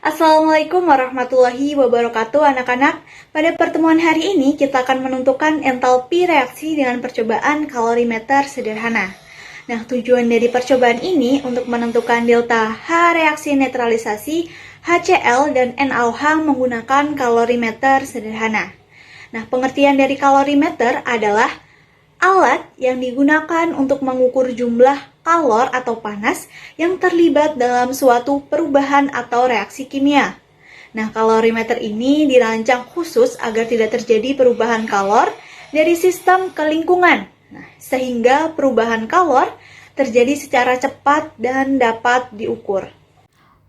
Assalamualaikum warahmatullahi wabarakatuh anak-anak. Pada pertemuan hari ini kita akan menentukan entalpi reaksi dengan percobaan kalorimeter sederhana. Nah, tujuan dari percobaan ini untuk menentukan delta H reaksi netralisasi HCl dan NaOH menggunakan kalorimeter sederhana. Nah, pengertian dari kalorimeter adalah alat yang digunakan untuk mengukur jumlah kalor atau panas yang terlibat dalam suatu perubahan atau reaksi kimia. Nah, kalorimeter ini dirancang khusus agar tidak terjadi perubahan kalor dari sistem ke lingkungan. Nah, sehingga perubahan kalor terjadi secara cepat dan dapat diukur.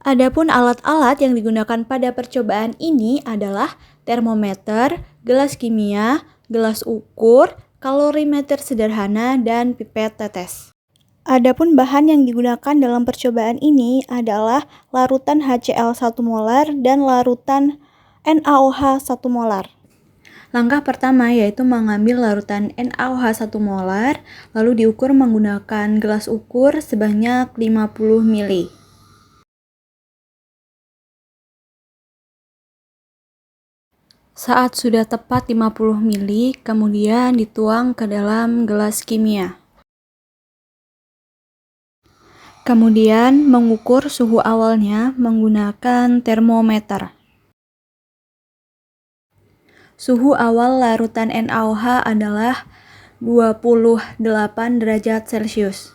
Adapun alat-alat yang digunakan pada percobaan ini adalah termometer, gelas kimia, gelas ukur, kalorimeter sederhana, dan pipet tetes. Adapun bahan yang digunakan dalam percobaan ini adalah larutan HCl 1 molar dan larutan NaOH 1 molar. Langkah pertama yaitu mengambil larutan NaOH 1 molar, lalu diukur menggunakan gelas ukur sebanyak 50 ml. Saat sudah tepat 50 ml, kemudian dituang ke dalam gelas kimia. Kemudian mengukur suhu awalnya menggunakan termometer. Suhu awal larutan NaOH adalah 28 derajat Celcius.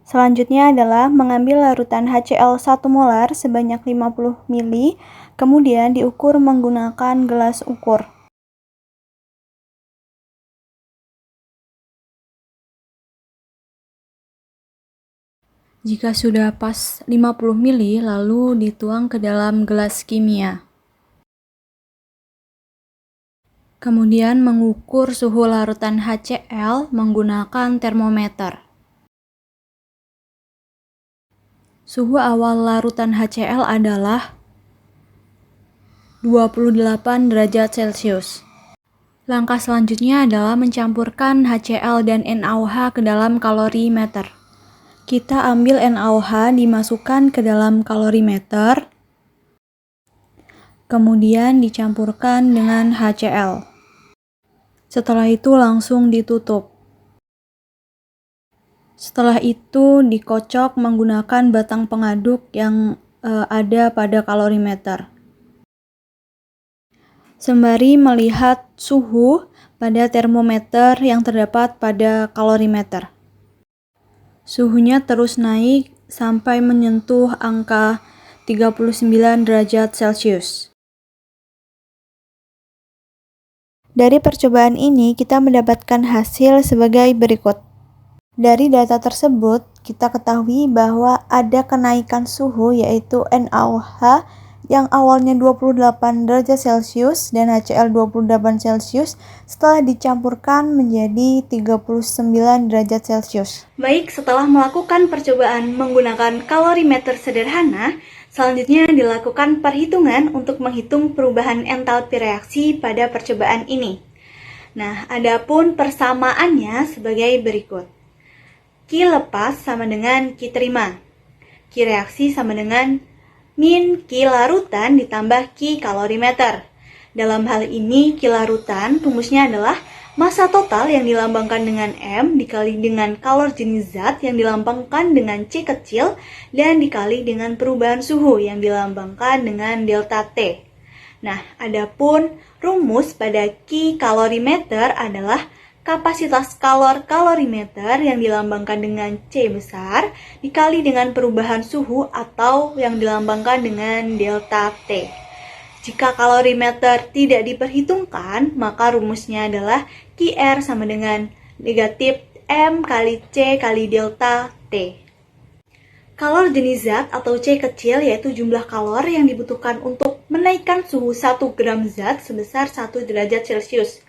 Selanjutnya adalah mengambil larutan HCl 1 molar sebanyak 50 ml, kemudian diukur menggunakan gelas ukur. Jika sudah pas 50 ml, lalu dituang ke dalam gelas kimia. Kemudian mengukur suhu larutan HCl menggunakan termometer. Suhu awal larutan HCl adalah 28 derajat Celcius. Langkah selanjutnya adalah mencampurkan HCl dan NaOH ke dalam kalorimeter. Kita ambil NaOH dimasukkan ke dalam kalorimeter, kemudian dicampurkan dengan HCl. Setelah itu langsung ditutup. Setelah itu dikocok menggunakan batang pengaduk yang ada pada kalorimeter. Sembari melihat suhu pada termometer yang terdapat pada kalorimeter. Suhunya terus naik sampai menyentuh angka 39 derajat Celcius. Dari percobaan ini kita mendapatkan hasil sebagai berikut. Dari data tersebut kita ketahui bahwa ada kenaikan suhu yaitu NaOH yang awalnya 28 derajat Celcius dan HCl 28 Celcius setelah dicampurkan menjadi 39 derajat Celcius. Baik, setelah melakukan percobaan menggunakan kalorimeter sederhana, selanjutnya dilakukan perhitungan untuk menghitung perubahan entalpi reaksi pada percobaan ini. Nah, adapun persamaannya sebagai berikut. Q lepas sama dengan Q terima. Q reaksi sama dengan min Q larutan ditambah Q kalorimeter. Dalam hal ini Q larutan rumusnya adalah massa total yang dilambangkan dengan M dikali dengan kalor jenis zat yang dilambangkan dengan C kecil dan dikali dengan perubahan suhu yang dilambangkan dengan delta T. Nah, adapun rumus pada Q kalorimeter adalah kapasitas kalor kalorimeter yang dilambangkan dengan C besar dikali dengan perubahan suhu atau yang dilambangkan dengan delta T. Jika kalorimeter tidak diperhitungkan, maka rumusnya adalah QR sama dengan negatif M kali C kali delta T. Kalor jenis zat atau C kecil yaitu jumlah kalor yang dibutuhkan untuk menaikkan suhu 1 gram zat sebesar 1 derajat Celcius.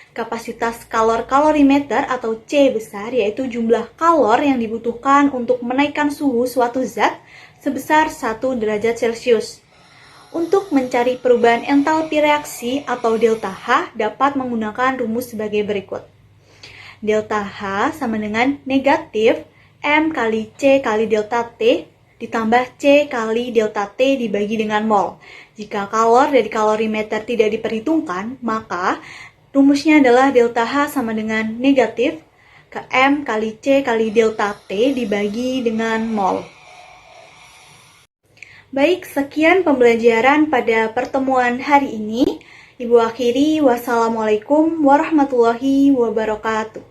Kapasitas kalor kalorimeter atau C besar yaitu jumlah kalor yang dibutuhkan untuk menaikkan suhu suatu zat sebesar 1 derajat Celcius. Untuk mencari perubahan entalpi reaksi atau delta H dapat menggunakan rumus sebagai berikut. Delta H sama dengan negatif M kali C kali delta T ditambah C kali delta T dibagi dengan mol. Jika kalor dari kalorimeter tidak diperhitungkan, maka rumusnya adalah delta H sama dengan negatif ke M kali C kali delta T dibagi dengan mol. Baik, sekian pembelajaran pada pertemuan hari ini. Ibu akhiri, wassalamualaikum warahmatullahi wabarakatuh.